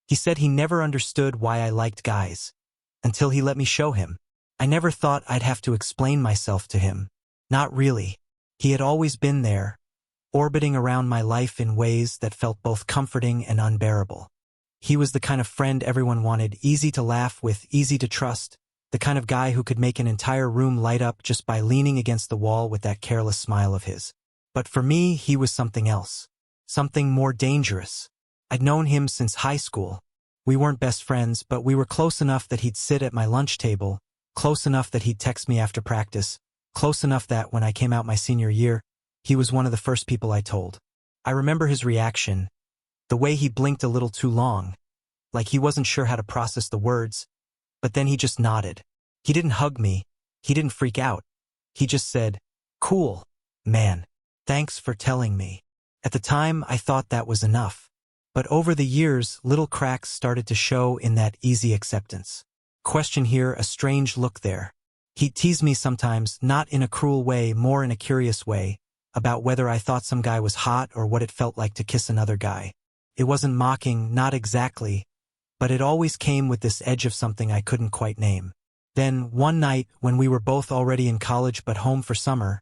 He said he never understood why I liked guys, until he let me show him. I never thought I'd have to explain myself to him. Not really. He had always been there, orbiting around my life in ways that felt both comforting and unbearable. He was the kind of friend everyone wanted, easy to laugh with, easy to trust, the kind of guy who could make an entire room light up just by leaning against the wall with that careless smile of his. But for me, he was something else. Something more dangerous. I'd known him since high school. We weren't best friends, but we were close enough that he'd sit at my lunch table, close enough that he'd text me after practice, close enough that when I came out my senior year, he was one of the first people I told. I remember his reaction, the way he blinked a little too long, like he wasn't sure how to process the words, but then he just nodded. He didn't hug me. He didn't freak out. He just said, "Cool, man. Thanks for telling me." At the time, I thought that was enough. But over the years, little cracks started to show in that easy acceptance. Question here, a strange look there. He'd tease me sometimes, not in a cruel way, more in a curious way, about whether I thought some guy was hot or what it felt like to kiss another guy. It wasn't mocking, not exactly, but it always came with this edge of something I couldn't quite name. Then, one night, when we were both already in college but home for summer,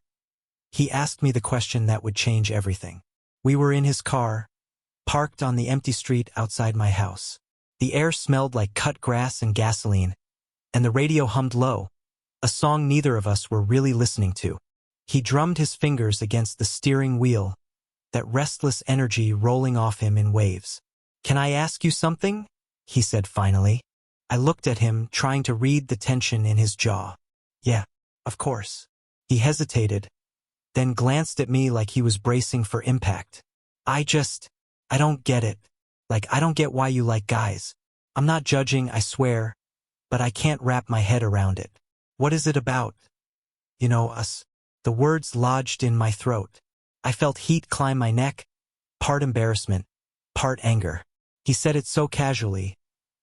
he asked me the question that would change everything. We were in his car, parked on the empty street outside my house. The air smelled like cut grass and gasoline, and the radio hummed low, a song neither of us were really listening to. He drummed his fingers against the steering wheel, that restless energy rolling off him in waves. "Can I ask you something?" he said finally. I looked at him, trying to read the tension in his jaw. "Yeah, of course." He hesitated, then glanced at me like he was bracing for impact. I don't get it. Like, I don't get why you like guys. I'm not judging, I swear, but I can't wrap my head around it. What is it about? You know, us." The words lodged in my throat. I felt heat climb my neck, part embarrassment, part anger. He said it so casually,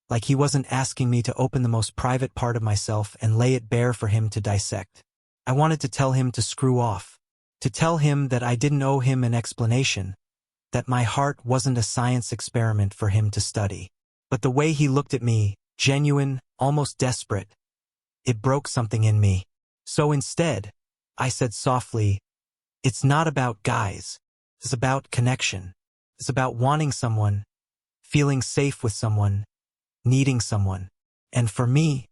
like he wasn't asking me to open the most private part of myself and lay it bare for him to dissect. I wanted to tell him to screw off, to tell him that I didn't owe him an explanation, that my heart wasn't a science experiment for him to study. But the way he looked at me, genuine, almost desperate, it broke something in me. So instead, I said softly, "It's not about guys. It's about connection. It's about wanting someone, feeling safe with someone, needing someone. And for me,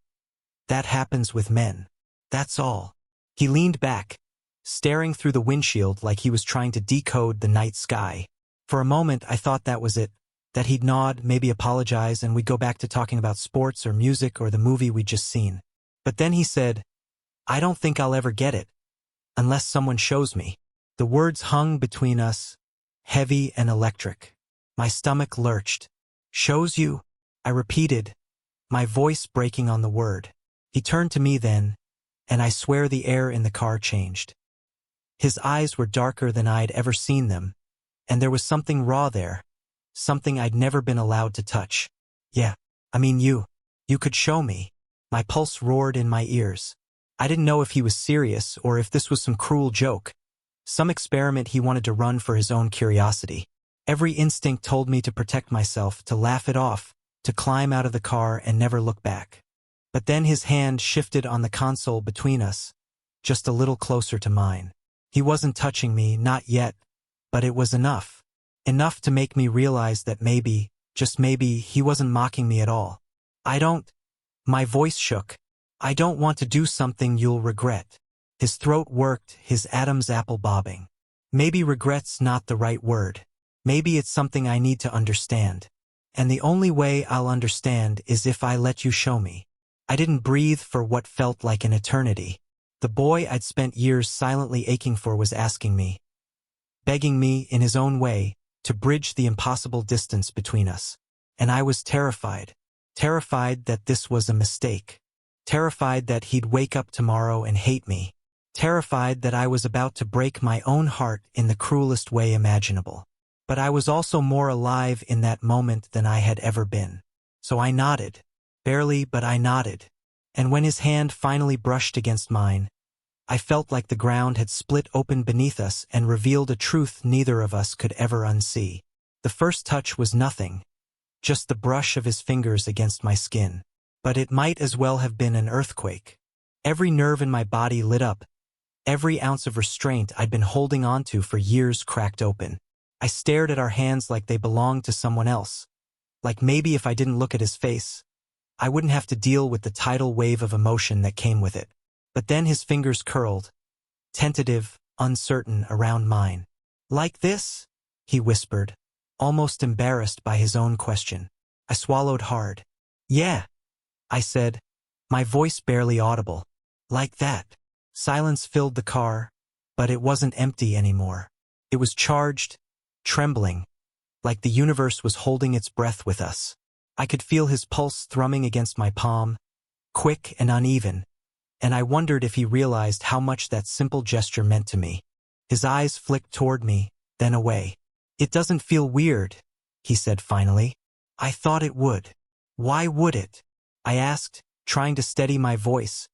that happens with men. That's all." He leaned back, staring through the windshield like he was trying to decode the night sky. For a moment, I thought that was it, that he'd nod, maybe apologize, and we'd go back to talking about sports or music or the movie we'd just seen. But then he said, "I don't think I'll ever get it, unless someone shows me." The words hung between us, heavy and electric. My stomach lurched. "Shows you?" I repeated, my voice breaking on the word. He turned to me then, and I swear the air in the car changed. His eyes were darker than I'd ever seen them, and there was something raw there, something I'd never been allowed to touch. "Yeah, I mean you could show me." My pulse roared in my ears. I didn't know if he was serious or if this was some cruel joke, some experiment he wanted to run for his own curiosity. Every instinct told me to protect myself, to laugh it off, to climb out of the car and never look back. But then his hand shifted on the console between us, just a little closer to mine. He wasn't touching me, not yet, but it was enough. Enough to make me realize that maybe, just maybe, he wasn't mocking me at all. My voice shook. "I don't want to do something you'll regret." His throat worked, his Adam's apple bobbing. Maybe regret's not the right word. Maybe it's something I need to understand. And the only way I'll understand is if I let you show me. I didn't breathe for what felt like an eternity. The boy I'd spent years silently aching for was asking me, begging me, in his own way, to bridge the impossible distance between us. And I was terrified. Terrified that this was a mistake. Terrified that he'd wake up tomorrow and hate me. Terrified that I was about to break my own heart in the cruelest way imaginable. But I was also more alive in that moment than I had ever been. So I nodded. Barely, but I nodded. And when his hand finally brushed against mine, I felt like the ground had split open beneath us and revealed a truth neither of us could ever unsee. The first touch was nothing. just the brush of his fingers against my skin. But it might as well have been an earthquake. Every nerve in my body lit up. Every ounce of restraint I'd been holding onto for years cracked open. I stared at our hands like they belonged to someone else. Like maybe if I didn't look at his face, I wouldn't have to deal with the tidal wave of emotion that came with it. But then his fingers curled, tentative, uncertain, around mine. "Like this?" he whispered, almost embarrassed by his own question. I swallowed hard. "Yeah," I said, my voice barely audible. "Like that." Silence filled the car, but it wasn't empty anymore. It was charged, trembling, like the universe was holding its breath with us. I could feel his pulse thrumming against my palm, quick and uneven, and I wondered if he realized how much that simple gesture meant to me. His eyes flicked toward me, then away. "It doesn't feel weird," he said finally. "I thought it would." "Why would it?" I asked, trying to steady my voice,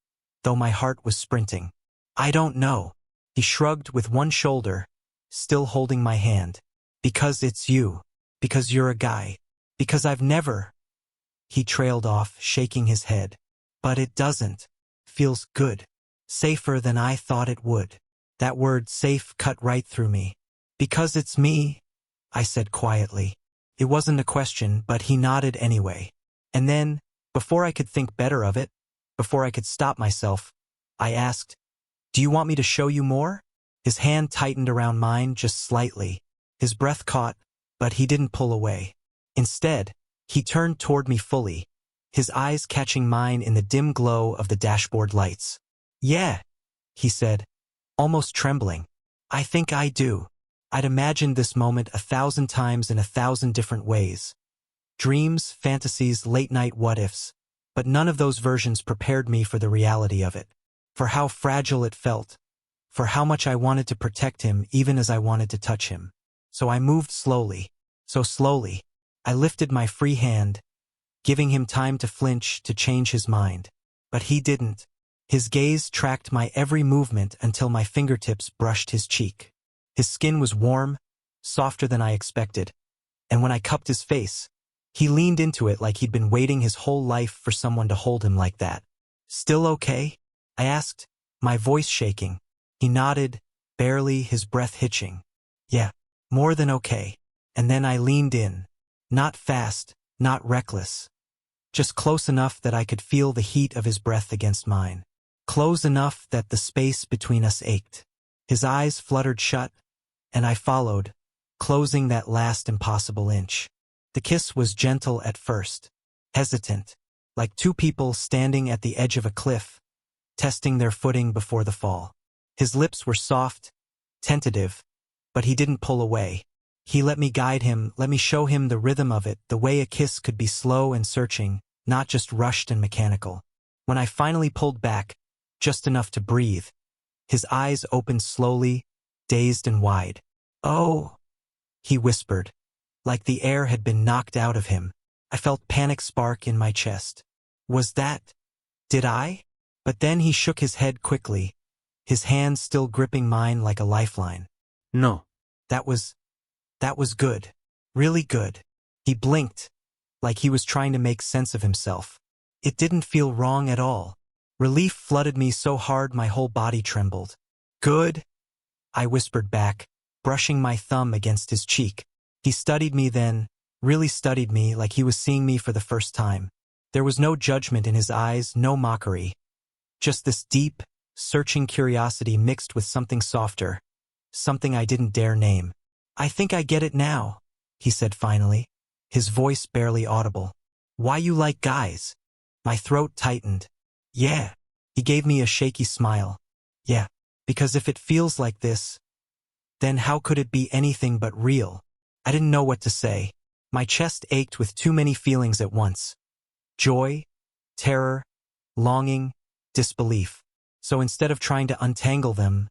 though my heart was sprinting. "I don't know." He shrugged with one shoulder, still holding my hand. "Because it's you. Because you're a guy. Because I've never—" He trailed off, shaking his head. "But it doesn't. Feels good. Safer than I thought it would." That word safe cut right through me. "Because it's me," I said quietly. It wasn't a question, but he nodded anyway. And then, before I could think better of it, before I could stop myself, I asked, "Do you want me to show you more?" His hand tightened around mine just slightly. His breath caught, but he didn't pull away. Instead, he turned toward me fully, his eyes catching mine in the dim glow of the dashboard lights. "Yeah," he said, almost trembling. "I think I do." I'd imagined this moment 1,000 times in 1,000 different ways. Dreams, fantasies, late-night what-ifs, but none of those versions prepared me for the reality of it, for how fragile it felt, for how much I wanted to protect him even as I wanted to touch him. So I moved slowly, so slowly. I lifted my free hand, giving him time to flinch, to change his mind. But he didn't. His gaze tracked my every movement until my fingertips brushed his cheek. His skin was warm, softer than I expected, and when I cupped his face, he leaned into it like he'd been waiting his whole life for someone to hold him like that. "Still okay?" I asked, my voice shaking. He nodded, barely, his breath hitching. "Yeah, more than okay." And then I leaned in. Not fast, not reckless. Just close enough that I could feel the heat of his breath against mine. Close enough that the space between us ached. His eyes fluttered shut, and I followed, closing that last impossible inch. The kiss was gentle at first, hesitant, like two people standing at the edge of a cliff, testing their footing before the fall. His lips were soft, tentative, but he didn't pull away. He let me guide him, let me show him the rhythm of it, the way a kiss could be slow and searching, not just rushed and mechanical. When I finally pulled back, just enough to breathe, his eyes opened slowly, dazed and wide. "Oh," he whispered, like the air had been knocked out of him. I felt panic spark in my chest. Was that? Did I? But then he shook his head quickly, his hand still gripping mine like a lifeline. "No. That was good. Really good." He blinked, like he was trying to make sense of himself. It didn't feel wrong at all. Relief flooded me so hard my whole body trembled. "Good?" I whispered back, brushing my thumb against his cheek. He studied me then, really studied me like he was seeing me for the first time. There was no judgment in his eyes, no mockery. Just this deep, searching curiosity mixed with something softer, something I didn't dare name. "I think I get it now," he said finally, his voice barely audible. "Why you like guys?" My throat tightened. "Yeah." He gave me a shaky smile. "Yeah. Because if it feels like this, then how could it be anything but real?" I didn't know what to say. My chest ached with too many feelings at once. Joy, terror, longing, disbelief. So instead of trying to untangle them,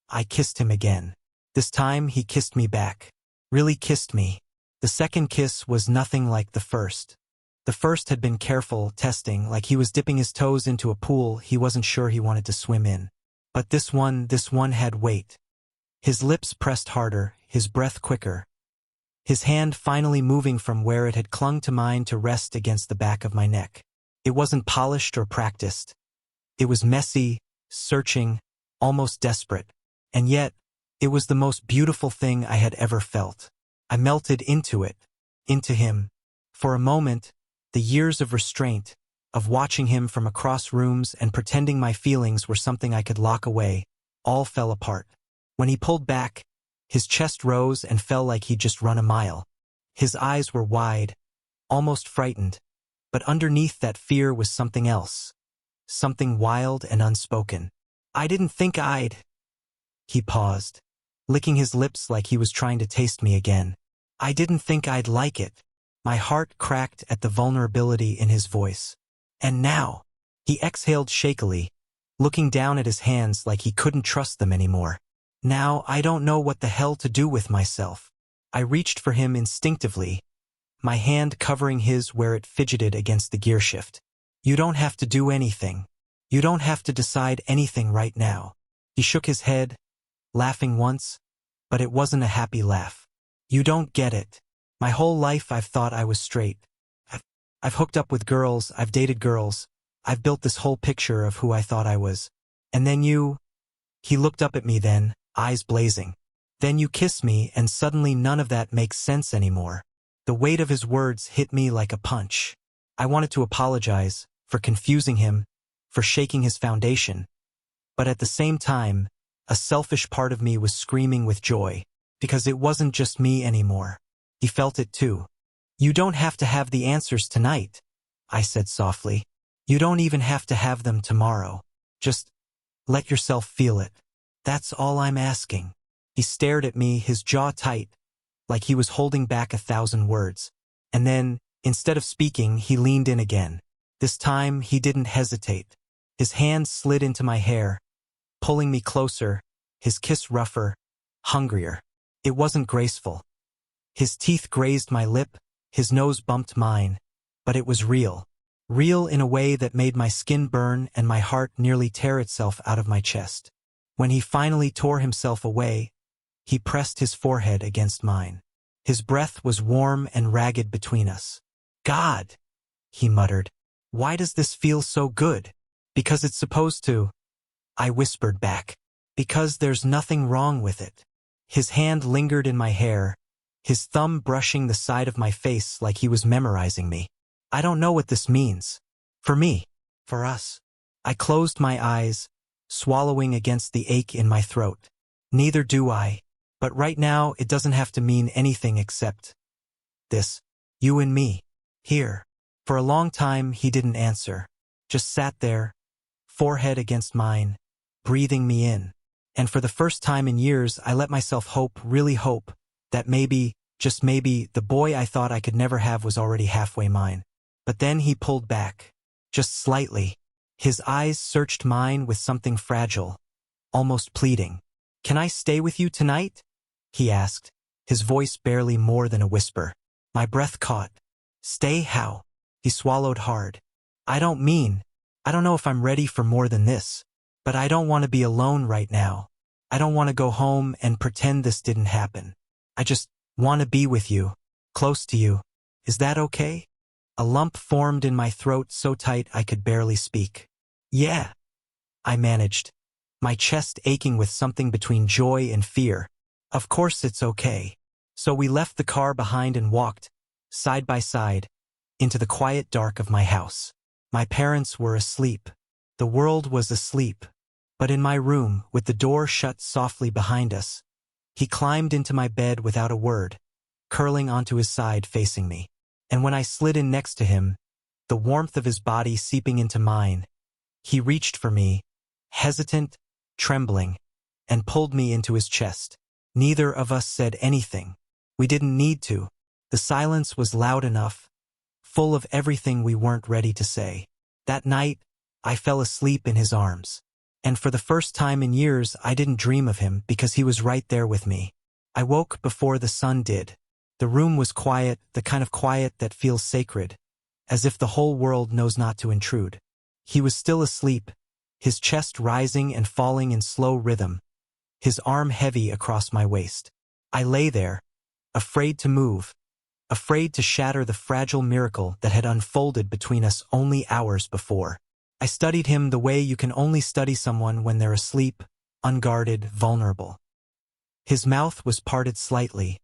I kissed him again. This time he kissed me back. Really kissed me. The second kiss was nothing like the first. The first had been careful, testing, like he was dipping his toes into a pool he wasn't sure he wanted to swim in. But this one had weight. His lips pressed harder, his breath quicker. his hand finally moving from where it had clung to mine to rest against the back of my neck. It wasn't polished or practiced. It was messy, searching, almost desperate. And yet, it was the most beautiful thing I had ever felt. I melted into it, into him. For a moment, the years of restraint, of watching him from across rooms and pretending my feelings were something I could lock away, all fell apart. When he pulled back, his chest rose and fell like he'd just run a mile. His eyes were wide, almost frightened, but underneath that fear was something else, something wild and unspoken. I didn't think I'd... He paused, licking his lips like he was trying to taste me again. I didn't think I'd like it. My heart cracked at the vulnerability in his voice. And now, he exhaled shakily, looking down at his hands like he couldn't trust them anymore. Now I don't know what the hell to do with myself. I reached for him instinctively, my hand covering his where it fidgeted against the gearshift. You don't have to do anything. You don't have to decide anything right now. He shook his head, laughing once, but it wasn't a happy laugh. You don't get it. My whole life I've thought I was straight. I've hooked up with girls, I've dated girls, I've built this whole picture of who I thought I was. And then you... He looked up at me then, eyes blazing. Then you kiss me and suddenly none of that makes sense anymore. The weight of his words hit me like a punch. I wanted to apologize for confusing him, for shaking his foundation. But at the same time, a selfish part of me was screaming with joy, because it wasn't just me anymore. He felt it too. You don't have to have the answers tonight, I said softly. You don't even have to have them tomorrow. Just let yourself feel it. That's all I'm asking. He stared at me, his jaw tight, like he was holding back 1,000 words. And then, instead of speaking, he leaned in again. This time, he didn't hesitate. His hand slid into my hair, pulling me closer, his kiss rougher, hungrier. It wasn't graceful. His teeth grazed my lip, his nose bumped mine, but it was real. Real in a way that made my skin burn and my heart nearly tear itself out of my chest. When he finally tore himself away, he pressed his forehead against mine. His breath was warm and ragged between us. God, he muttered, why does this feel so good? Because it's supposed to, I whispered back. Because there's nothing wrong with it. His hand lingered in my hair, his thumb brushing the side of my face like he was memorizing me. I don't know what this means. For me. For us. I closed my eyes, swallowing against the ache in my throat. Neither do I. But right now it doesn't have to mean anything except this. You and me. Here. For a long time he didn't answer. Just sat there, forehead against mine, breathing me in. And for the first time in years I let myself hope, really hope, that maybe, just maybe, the boy I thought I could never have was already halfway mine. But then he pulled back. Just slightly. His eyes searched mine with something fragile, almost pleading. Can I stay with you tonight? He asked, his voice barely more than a whisper. My breath caught. Stay how? He swallowed hard. I don't know if I'm ready for more than this. But I don't want to be alone right now. I don't want to go home and pretend this didn't happen. I just want to be with you, close to you. Is that okay? A lump formed in my throat so tight I could barely speak. Yeah, I managed, my chest aching with something between joy and fear. Of course it's okay. So we left the car behind and walked, side by side, into the quiet dark of my house. My parents were asleep. The world was asleep. But in my room, with the door shut softly behind us, he climbed into my bed without a word, curling onto his side facing me. And when I slid in next to him, the warmth of his body seeping into mine, he reached for me, hesitant, trembling, and pulled me into his chest. Neither of us said anything. We didn't need to. The silence was loud enough, full of everything we weren't ready to say. That night, I fell asleep in his arms. And for the first time in years, I didn't dream of him because he was right there with me. I woke before the sun did. The room was quiet, the kind of quiet that feels sacred, as if the whole world knows not to intrude. He was still asleep, his chest rising and falling in slow rhythm, his arm heavy across my waist. I lay there, afraid to move, afraid to shatter the fragile miracle that had unfolded between us only hours before. I studied him the way you can only study someone when they're asleep, unguarded, vulnerable. His mouth was parted slightly,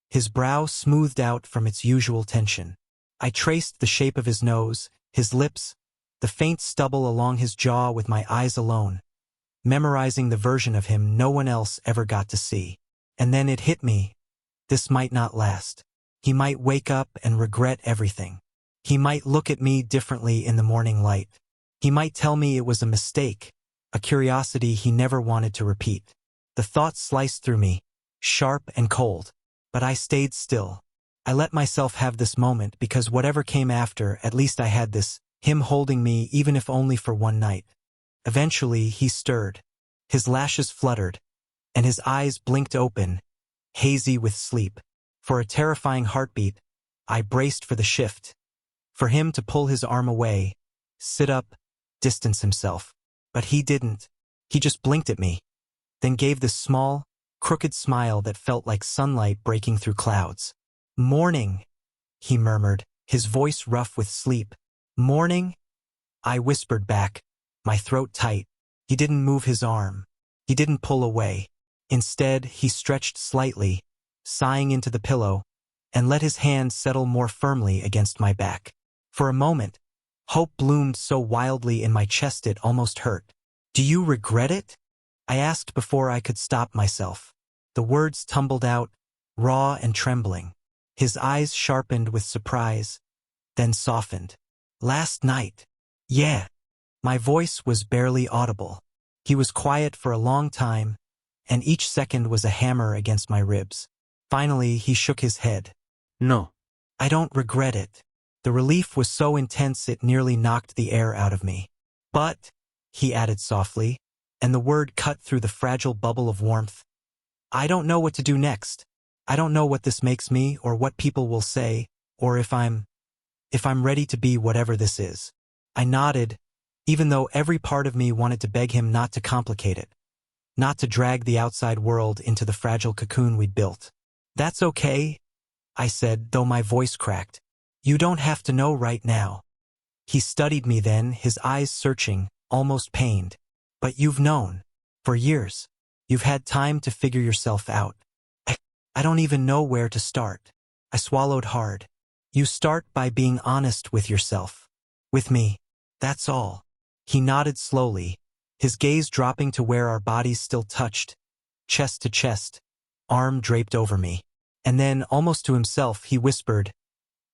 his brow smoothed out from its usual tension. I traced the shape of his nose, his lips, the faint stubble along his jaw with my eyes alone, memorizing the version of him no one else ever got to see. And then it hit me. This might not last. He might wake up and regret everything. He might look at me differently in the morning light. He might tell me it was a mistake, a curiosity he never wanted to repeat. The thought sliced through me, sharp and cold. But I stayed still. I let myself have this moment because whatever came after, at least I had this, him holding me even if only for one night. Eventually he stirred. His lashes fluttered, and his eyes blinked open, hazy with sleep. For a terrifying heartbeat, I braced for the shift. For him to pull his arm away, sit up, distance himself. But he didn't. He just blinked at me, then gave this small, crooked smile that felt like sunlight breaking through clouds. "Morning," he murmured, his voice rough with sleep. "Morning?" I whispered back, my throat tight. He didn't move his arm. He didn't pull away. Instead, he stretched slightly, sighing into the pillow, and let his hand settle more firmly against my back. For a moment, hope bloomed so wildly in my chest it almost hurt. "Do you regret it?" I asked before I could stop myself. The words tumbled out, raw and trembling. His eyes sharpened with surprise, then softened. "Last night." "Yeah." My voice was barely audible. He was quiet for a long time, and each second was a hammer against my ribs. Finally, he shook his head. "No." "I don't regret it." The relief was so intense it nearly knocked the air out of me. "But," he added softly, and the word cut through the fragile bubble of warmth, "I don't know what to do next. I don't know what this makes me or what people will say, or if I'm ready to be whatever this is." I nodded, even though every part of me wanted to beg him not to complicate it, not to drag the outside world into the fragile cocoon we'd built. "That's okay," I said, though my voice cracked. "You don't have to know right now." He studied me then, his eyes searching, almost pained. "But you've known. For years. You've had time to figure yourself out." I don't even know where to start." I swallowed hard. "You start by being honest with yourself. With me. That's all." He nodded slowly, his gaze dropping to where our bodies still touched, chest to chest, arm draped over me. And then, almost to himself, he whispered,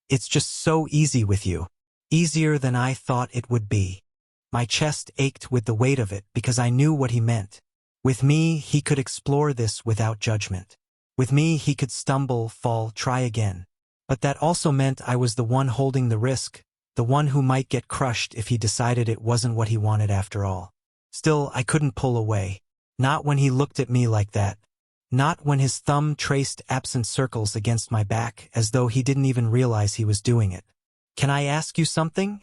"It's just so easy with you. Easier than I thought it would be." My chest ached with the weight of it because I knew what he meant. With me, he could explore this without judgment. With me, he could stumble, fall, try again. But that also meant I was the one holding the risk, the one who might get crushed if he decided it wasn't what he wanted after all. Still, I couldn't pull away. Not when he looked at me like that. Not when his thumb traced absent circles against my back as though he didn't even realize he was doing it. "Can I ask you something?"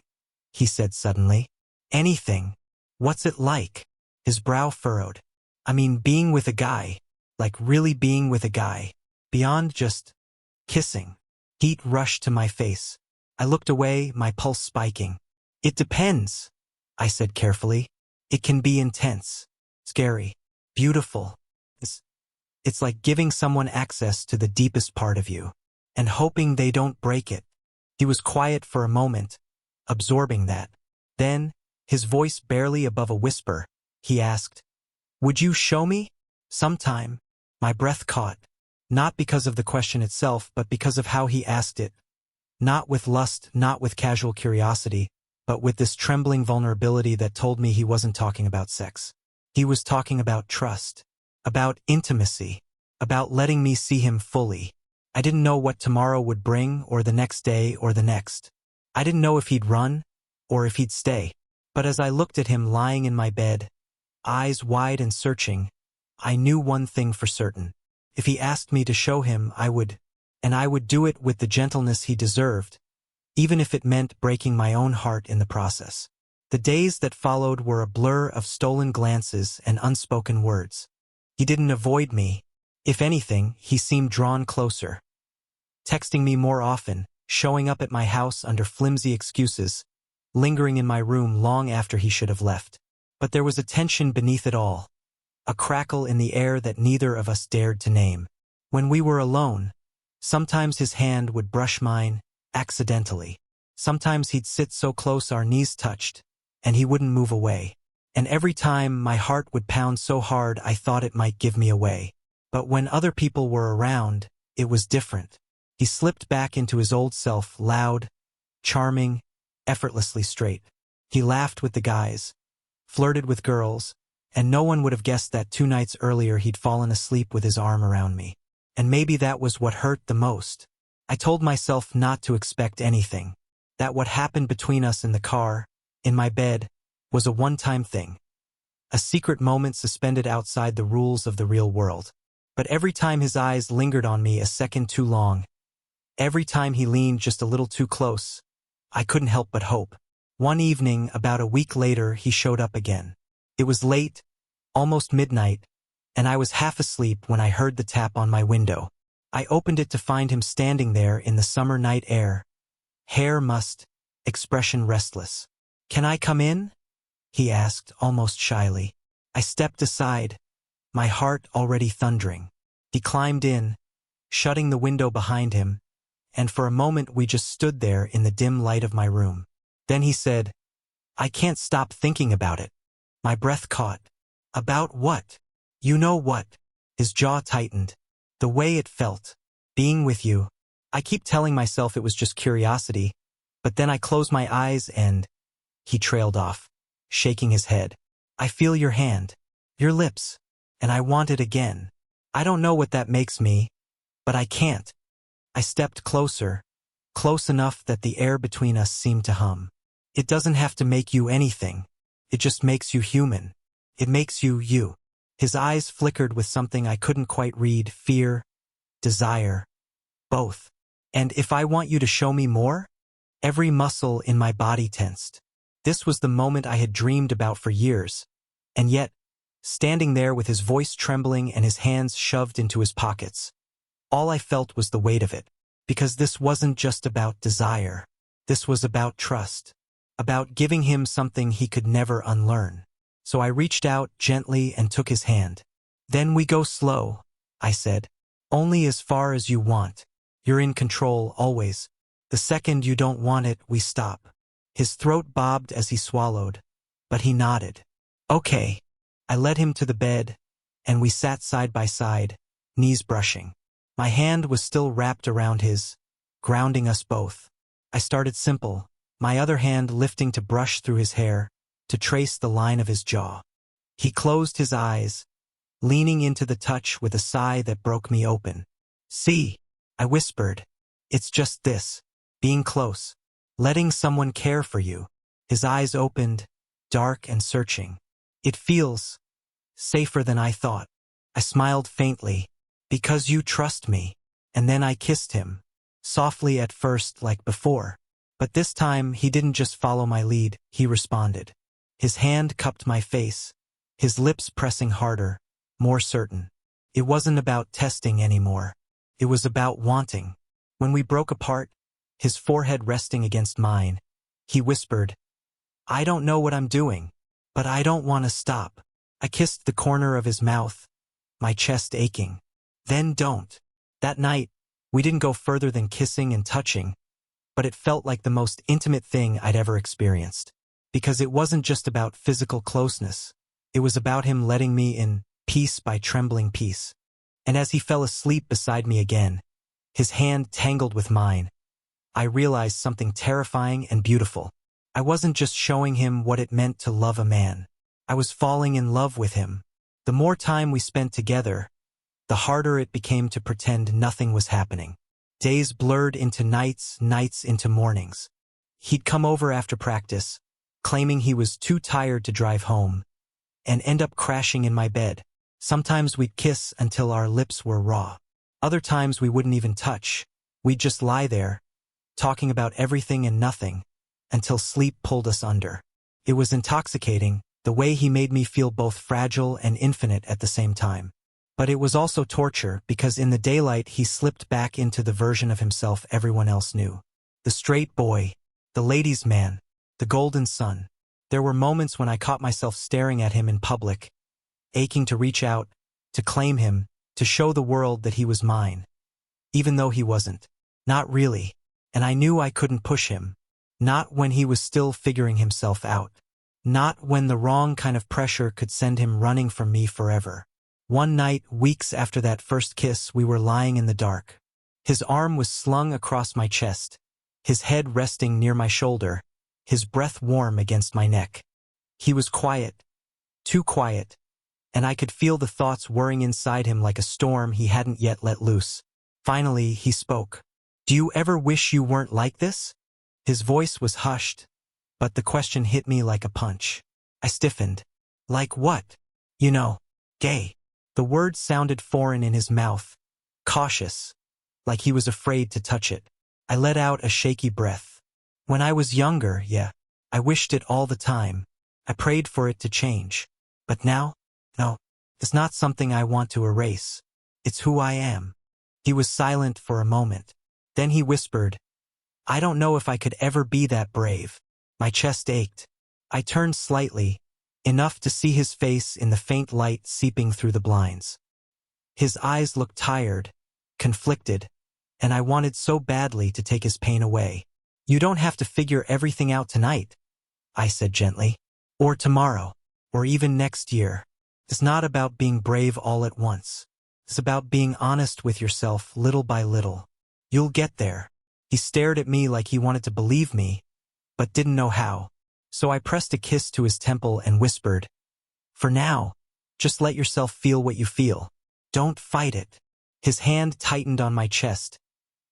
he said suddenly. "Anything. What's it like?" His brow furrowed. "I mean, being with a guy. Like really being with a guy. Beyond just kissing." Heat rushed to my face. I looked away, my pulse spiking. "It depends," I said carefully. "It can be intense, scary, beautiful. It's like giving someone access to the deepest part of you, and hoping they don't break it." He was quiet for a moment, absorbing that. Then, his voice barely above a whisper, he asked, "Would you show me? Sometime?" My breath caught, not because of the question itself, but because of how he asked it. Not with lust, not with casual curiosity, but with this trembling vulnerability that told me he wasn't talking about sex. He was talking about trust, about intimacy, about letting me see him fully. I didn't know what tomorrow would bring, or the next day, or the next. I didn't know if he'd run, or if he'd stay. But as I looked at him lying in my bed, eyes wide and searching, I knew one thing for certain. If he asked me to show him, I would. And I would do it with the gentleness he deserved, even if it meant breaking my own heart in the process. The days that followed were a blur of stolen glances and unspoken words. He didn't avoid me. If anything, he seemed drawn closer. texting me more often, showing up at my house under flimsy excuses, lingering in my room long after he should have left. But there was a tension beneath it all, a crackle in the air that neither of us dared to name. When we were alone, sometimes his hand would brush mine, accidentally. Sometimes he'd sit so close our knees touched, and he wouldn't move away. And every time my heart would pound so hard I thought it might give me away. But when other people were around, it was different. He slipped back into his old self, loud, charming, effortlessly straight. He laughed with the guys, flirted with girls, and no one would have guessed that 2 nights earlier he'd fallen asleep with his arm around me. And maybe that was what hurt the most. I told myself not to expect anything, that what happened between us in the car, in my bed, was a one-time thing, a secret moment suspended outside the rules of the real world. But every time his eyes lingered on me a second too long, every time he leaned just a little too close, I couldn't help but hope. One evening, about a week later, he showed up again. It was late, almost midnight, and I was half asleep when I heard the tap on my window. I opened it to find him standing there in the summer night air, hair mussed, expression restless. "Can I come in?" he asked, almost shyly. I stepped aside, my heart already thundering. He climbed in, shutting the window behind him, and for a moment we just stood there in the dim light of my room. Then he said, "I can't stop thinking about it." My breath caught. "About what?" "You know what." His jaw tightened. "The way it felt, being with you." I keep telling myself it was just curiosity, but then I close my eyes and... He trailed off, shaking his head. "I feel your hand, your lips, and I want it again. I don't know what that makes me, but I can't." I stepped closer, close enough that the air between us seemed to hum. "It doesn't have to make you anything. It just makes you human. It makes you you." His eyes flickered with something I couldn't quite read, fear, desire, both. "And if I want you to show me more?" Every muscle in my body tensed. This was the moment I had dreamed about for years. And yet, standing there with his voice trembling and his hands shoved into his pockets, all I felt was the weight of it. Because this wasn't just about desire. This was about trust. About giving him something he could never unlearn. So I reached out gently and took his hand. "Then we go slow," I said. "Only as far as you want. You're in control always. The second you don't want it, we stop." His throat bobbed as he swallowed, but he nodded. "Okay." I led him to the bed, and we sat side by side, knees brushing. My hand was still wrapped around his, grounding us both. I started simple, my other hand lifting to brush through his hair, to trace the line of his jaw. He closed his eyes, leaning into the touch with a sigh that broke me open. "See," I whispered. "It's just this, being close, letting someone care for you." His eyes opened, dark and searching. "It feels safer than I thought." I smiled faintly. "Because you trust me." And then I kissed him, softly at first like before. But this time he didn't just follow my lead, he responded. His hand cupped my face, his lips pressing harder, more certain. It wasn't about testing anymore. It was about wanting. When we broke apart, his forehead resting against mine, he whispered, "I don't know what I'm doing, but I don't want to stop." I kissed the corner of his mouth, my chest aching. "Then don't." That night, we didn't go further than kissing and touching, but it felt like the most intimate thing I'd ever experienced. Because it wasn't just about physical closeness. It was about him letting me in, piece by trembling piece. And as he fell asleep beside me again, his hand tangled with mine, I realized something terrifying and beautiful. I wasn't just showing him what it meant to love a man. I was falling in love with him. The more time we spent together, the harder it became to pretend nothing was happening. Days blurred into nights, nights into mornings. He'd come over after practice, claiming he was too tired to drive home, and end up crashing in my bed. Sometimes we'd kiss until our lips were raw. Other times we wouldn't even touch. We'd just lie there, talking about everything and nothing, until sleep pulled us under. It was intoxicating, the way he made me feel both fragile and infinite at the same time. But it was also torture because in the daylight he slipped back into the version of himself everyone else knew. The straight boy, the ladies' man, the golden son. There were moments when I caught myself staring at him in public, aching to reach out, to claim him, to show the world that he was mine. Even though he wasn't. Not really. And I knew I couldn't push him. Not when he was still figuring himself out. Not when the wrong kind of pressure could send him running from me forever. One night, weeks after that first kiss, we were lying in the dark. His arm was slung across my chest, his head resting near my shoulder, his breath warm against my neck. He was quiet, too quiet, and I could feel the thoughts whirring inside him like a storm he hadn't yet let loose. Finally, he spoke. "Do you ever wish you weren't like this?" His voice was hushed, but the question hit me like a punch. I stiffened. Like what? You know, gay. The word sounded foreign in his mouth, cautious, like he was afraid to touch it. I let out a shaky breath. When I was younger, yeah, I wished it all the time. I prayed for it to change. But now, no, it's not something I want to erase. It's who I am. He was silent for a moment. Then he whispered, "I don't know if I could ever be that brave." My chest ached. I turned slightly, enough to see his face in the faint light seeping through the blinds. His eyes looked tired, conflicted, and I wanted so badly to take his pain away. "You don't have to figure everything out tonight," I said gently. "Or tomorrow, or even next year. It's not about being brave all at once. It's about being honest with yourself little by little. You'll get there." He stared at me like he wanted to believe me, but didn't know how. So I pressed a kiss to his temple and whispered, "For now, just let yourself feel what you feel. Don't fight it." His hand tightened on my chest,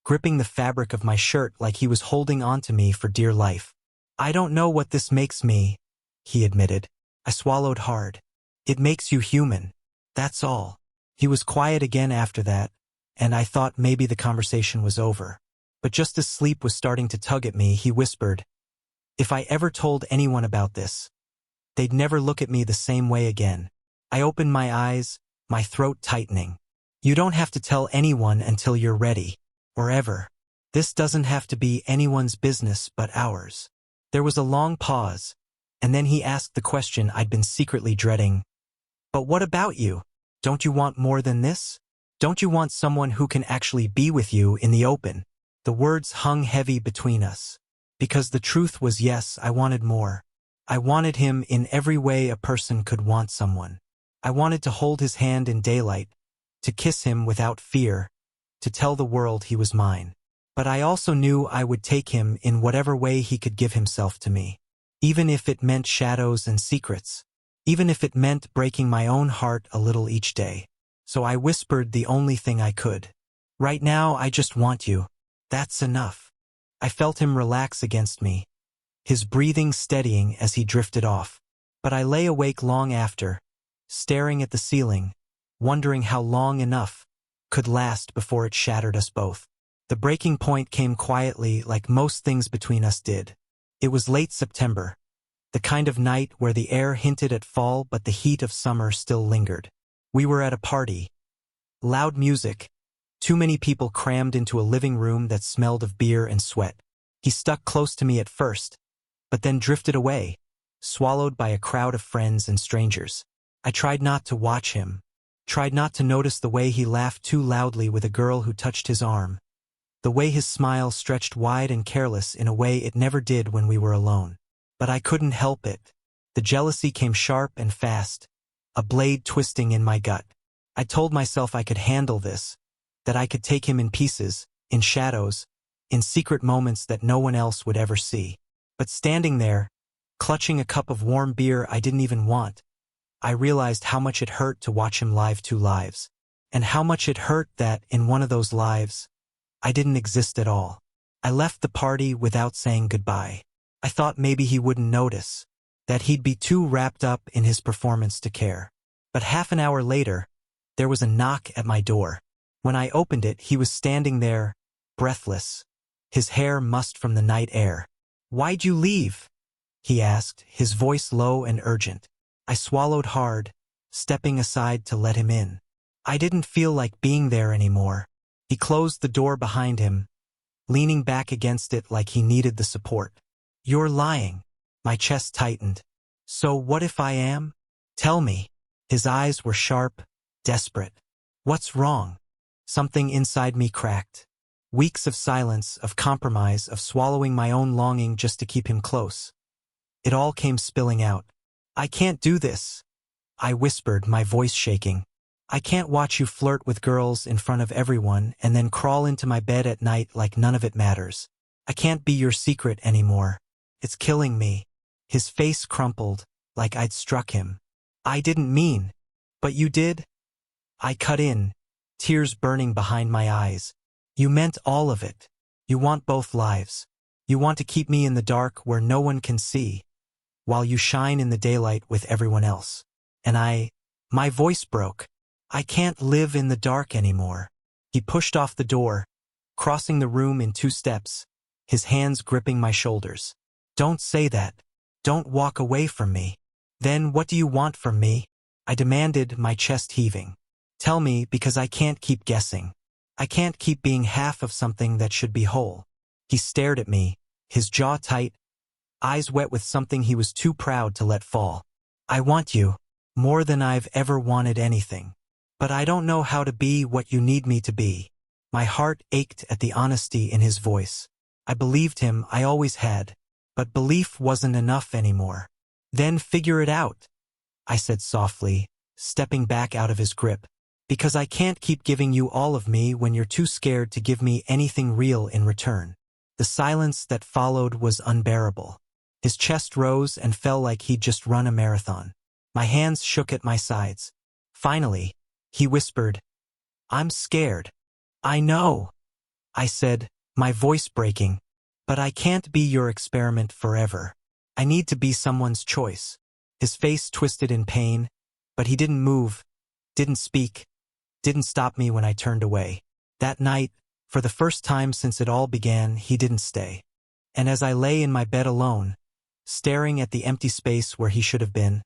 gripping the fabric of my shirt like he was holding on to me for dear life. "I don't know what this makes me," he admitted. I swallowed hard. "It makes you human. That's all." He was quiet again after that, and I thought maybe the conversation was over. But just as sleep was starting to tug at me, he whispered, "If I ever told anyone about this, they'd never look at me the same way again." I opened my eyes, my throat tightening. "You don't have to tell anyone until you're ready, or ever. This doesn't have to be anyone's business but ours." There was a long pause, and then he asked the question I'd been secretly dreading. "But what about you? Don't you want more than this? Don't you want someone who can actually be with you in the open?" The words hung heavy between us. Because the truth was, yes, I wanted more. I wanted him in every way a person could want someone. I wanted to hold his hand in daylight, to kiss him without fear, to tell the world he was mine. But I also knew I would take him in whatever way he could give himself to me. Even if it meant shadows and secrets. Even if it meant breaking my own heart a little each day. So I whispered the only thing I could. "Right now, I just want you. That's enough." I felt him relax against me, his breathing steadying as he drifted off. But I lay awake long after, staring at the ceiling, wondering how long enough could last before it shattered us both. The breaking point came quietly, like most things between us did. It was late September, the kind of night where the air hinted at fall but the heat of summer still lingered. We were at a party. Loud music. Too many people crammed into a living room that smelled of beer and sweat. He stuck close to me at first, but then drifted away, swallowed by a crowd of friends and strangers. I tried not to watch him, tried not to notice the way he laughed too loudly with a girl who touched his arm, the way his smile stretched wide and careless in a way it never did when we were alone. But I couldn't help it. The jealousy came sharp and fast, a blade twisting in my gut. I told myself I could handle this, that I could take him in pieces, in shadows, in secret moments that no one else would ever see. But standing there, clutching a cup of warm beer I didn't even want, I realized how much it hurt to watch him live two lives, and how much it hurt that, in one of those lives, I didn't exist at all. I left the party without saying goodbye. I thought maybe he wouldn't notice, that he'd be too wrapped up in his performance to care. But half an hour later, there was a knock at my door. When I opened it, he was standing there, breathless, his hair mussed from the night air. "Why'd you leave?" he asked, his voice low and urgent. I swallowed hard, stepping aside to let him in. I didn't feel like being there anymore. He closed the door behind him, leaning back against it like he needed the support. You're lying. My chest tightened. So what if I am? Tell me. His eyes were sharp, desperate. What's wrong? Something inside me cracked. Weeks of silence, of compromise, of swallowing my own longing just to keep him close. It all came spilling out. I can't do this. I whispered, my voice shaking. I can't watch you flirt with girls in front of everyone and then crawl into my bed at night like none of it matters. I can't be your secret anymore. It's killing me. His face crumpled, like I'd struck him. I didn't mean. But you did? I cut in, tears burning behind my eyes. You meant all of it. You want both lives. You want to keep me in the dark where no one can see, while you shine in the daylight with everyone else. And my voice broke. I can't live in the dark anymore. He pushed off the door, crossing the room in 2 steps, his hands gripping my shoulders. Don't say that. Don't walk away from me. Then what do you want from me? I demanded, my chest heaving. Tell me, because I can't keep guessing. I can't keep being half of something that should be whole. He stared at me, his jaw tight, eyes wet with something he was too proud to let fall. I want you, more than I've ever wanted anything. But I don't know how to be what you need me to be. My heart ached at the honesty in his voice. I believed him, I always had. But belief wasn't enough anymore. Then figure it out, I said softly, stepping back out of his grip. Because I can't keep giving you all of me when you're too scared to give me anything real in return. The silence that followed was unbearable. His chest rose and fell like he'd just run a marathon. My hands shook at my sides. Finally, he whispered, I'm scared. I know, I said, my voice breaking. But I can't be your experiment forever. I need to be someone's choice. His face twisted in pain, but he didn't move, didn't speak, didn't stop me when I turned away. That night, for the first time since it all began, he didn't stay. And as I lay in my bed alone, staring at the empty space where he should have been,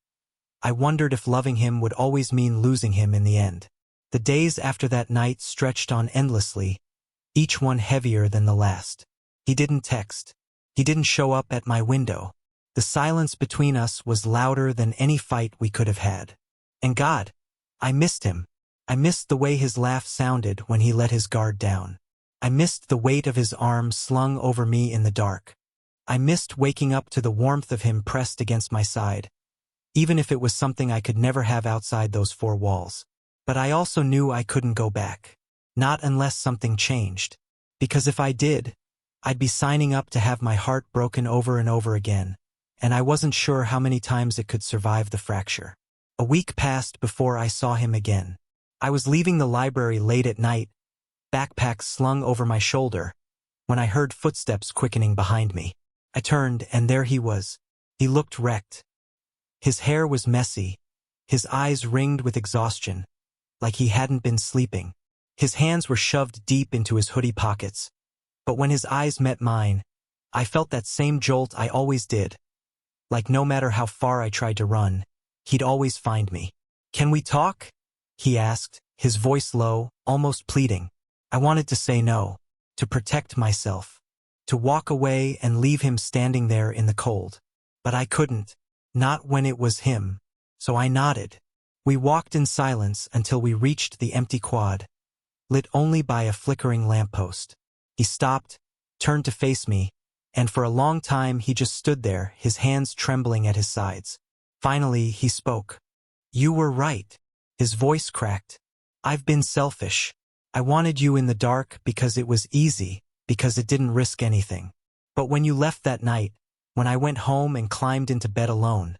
I wondered if loving him would always mean losing him in the end. The days after that night stretched on endlessly, each one heavier than the last. He didn't text. He didn't show up at my window. The silence between us was louder than any fight we could have had. And God, I missed him. I missed the way his laugh sounded when he let his guard down. I missed the weight of his arms slung over me in the dark. I missed waking up to the warmth of him pressed against my side, even if it was something I could never have outside those 4 walls. But I also knew I couldn't go back. Not unless something changed. Because if I did, I'd be signing up to have my heart broken over and over again, and I wasn't sure how many times it could survive the fracture. A week passed before I saw him again. I was leaving the library late at night, backpack slung over my shoulder, when I heard footsteps quickening behind me. I turned, and there he was. He looked wrecked. His hair was messy, his eyes ringed with exhaustion, like he hadn't been sleeping. His hands were shoved deep into his hoodie pockets. But when his eyes met mine, I felt that same jolt I always did. Like no matter how far I tried to run, he'd always find me. Can we talk? He asked, his voice low, almost pleading. I wanted to say no, to protect myself, to walk away and leave him standing there in the cold. But I couldn't, not when it was him. So I nodded. We walked in silence until we reached the empty quad, lit only by a flickering lamppost. He stopped, turned to face me, and for a long time he just stood there, his hands trembling at his sides. Finally, he spoke. You were right. His voice cracked. I've been selfish. I wanted you in the dark because it was easy, because it didn't risk anything. But when you left that night, when I went home and climbed into bed alone,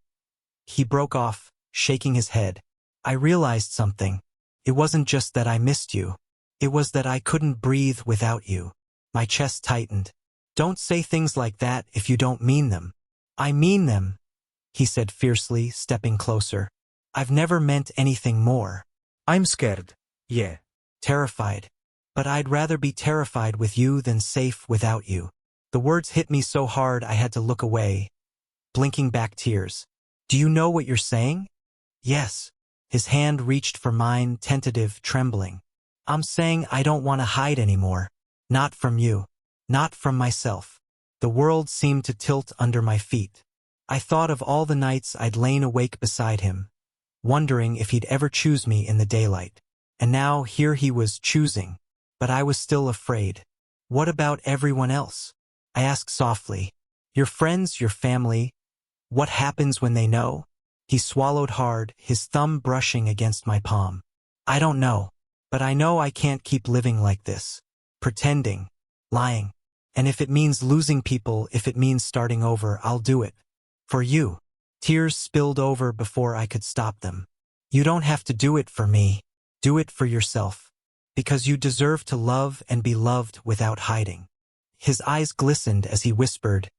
he broke off, shaking his head. I realized something. It wasn't just that I missed you. It was that I couldn't breathe without you. My chest tightened. Don't say things like that if you don't mean them. I mean them, he said fiercely, stepping closer. I've never meant anything more. I'm scared. Yeah. Terrified. But I'd rather be terrified with you than safe without you. The words hit me so hard I had to look away, blinking back tears. Do you know what you're saying? Yes. His hand reached for mine, tentative, trembling. I'm saying I don't want to hide anymore. Not from you. Not from myself. The world seemed to tilt under my feet. I thought of all the nights I'd lain awake beside him, wondering if he'd ever choose me in the daylight. And now here he was choosing, but I was still afraid. What about everyone else? I asked softly. Your friends, your family, what happens when they know? He swallowed hard, his thumb brushing against my palm. I don't know, but I know I can't keep living like this. Pretending, lying. And if it means losing people, if it means starting over, I'll do it. For you. Tears spilled over before I could stop them. You don't have to do it for me. Do it for yourself. Because you deserve to love and be loved without hiding. His eyes glistened as he whispered,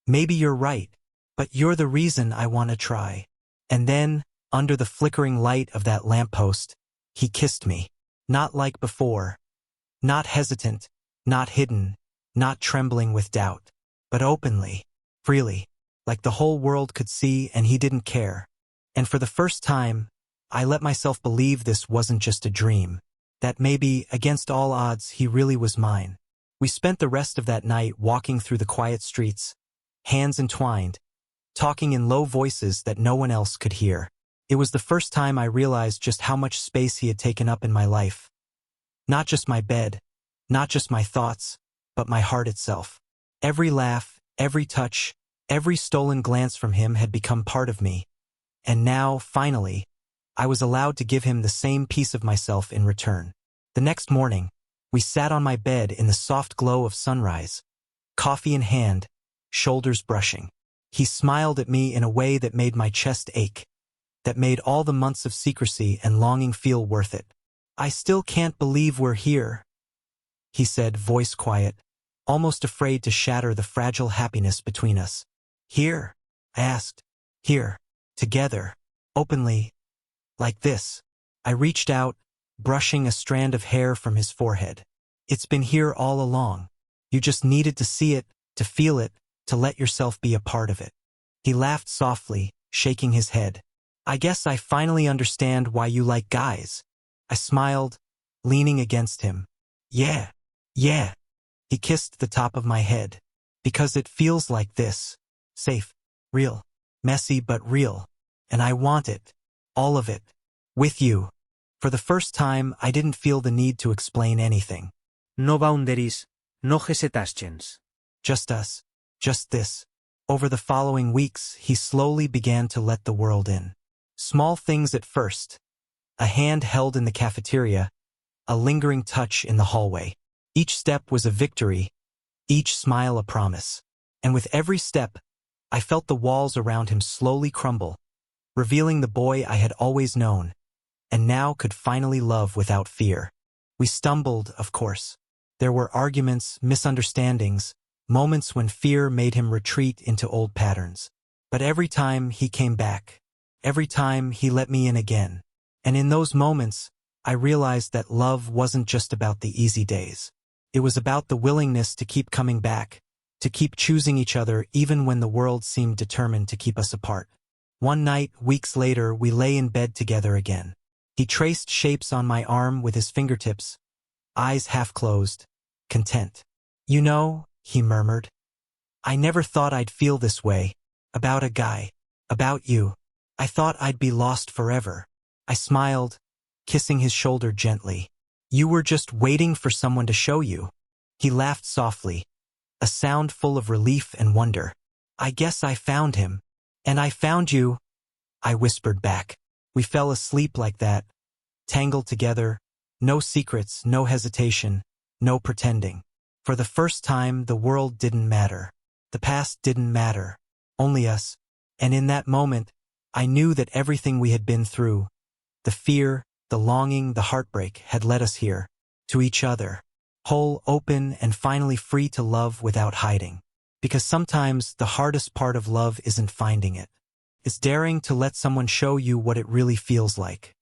maybe you're right, but you're the reason I want to try. And then, under the flickering light of that lamppost, he kissed me. Not like before. Not hesitant, not hidden, not trembling with doubt, but openly, freely, like the whole world could see and he didn't care. And for the first time, I let myself believe this wasn't just a dream, that maybe, against all odds, he really was mine. We spent the rest of that night walking through the quiet streets, hands entwined, talking in low voices that no one else could hear. It was the first time I realized just how much space he had taken up in my life. Not just my bed, not just my thoughts, but my heart itself. Every laugh, every touch, every stolen glance from him had become part of me. And now, finally, I was allowed to give him the same piece of myself in return. The next morning, we sat on my bed in the soft glow of sunrise, coffee in hand, shoulders brushing. He smiled at me in a way that made my chest ache, that made all the months of secrecy and longing feel worth it. I still can't believe we're here, he said, voice quiet, almost afraid to shatter the fragile happiness between us. Here? I asked. Here. Together. Openly. Like this. I reached out, brushing a strand of hair from his forehead. It's been here all along. You just needed to see it, to feel it, to let yourself be a part of it. He laughed softly, shaking his head. I guess I finally understand why you like guys. I smiled, leaning against him. Yeah. Yeah. He kissed the top of my head. Because it feels like this. Safe. Real. Messy but real. And I want it. All of it. With you. For the first time, I didn't feel the need to explain anything. No boundaries, no hesitations. Just us. Just this. Over the following weeks, he slowly began to let the world in. Small things at first. A hand held in the cafeteria. A lingering touch in the hallway. Each step was a victory. Each smile a promise. And with every step, I felt the walls around him slowly crumble, revealing the boy I had always known, and now could finally love without fear. We stumbled, of course. There were arguments, misunderstandings, moments when fear made him retreat into old patterns. But every time he came back, every time he let me in again. And in those moments, I realized that love wasn't just about the easy days. It was about the willingness to keep coming back, to keep choosing each other even when the world seemed determined to keep us apart. One night, weeks later, we lay in bed together again. He traced shapes on my arm with his fingertips, eyes half closed, content. You know, he murmured, I never thought I'd feel this way. About a guy. About you. I thought I'd be lost forever. I smiled, kissing his shoulder gently. You were just waiting for someone to show you. He laughed softly, a sound full of relief and wonder. I guess I found him. And I found you, I whispered back. We fell asleep like that, tangled together, no secrets, no hesitation, no pretending. For the first time, the world didn't matter. The past didn't matter. Only us. And in that moment, I knew that everything we had been through, the fear, the longing, the heartbreak, had led us here, to each other, whole, open, and finally free to love without hiding. Because sometimes the hardest part of love isn't finding it. It's daring to let someone show you what it really feels like.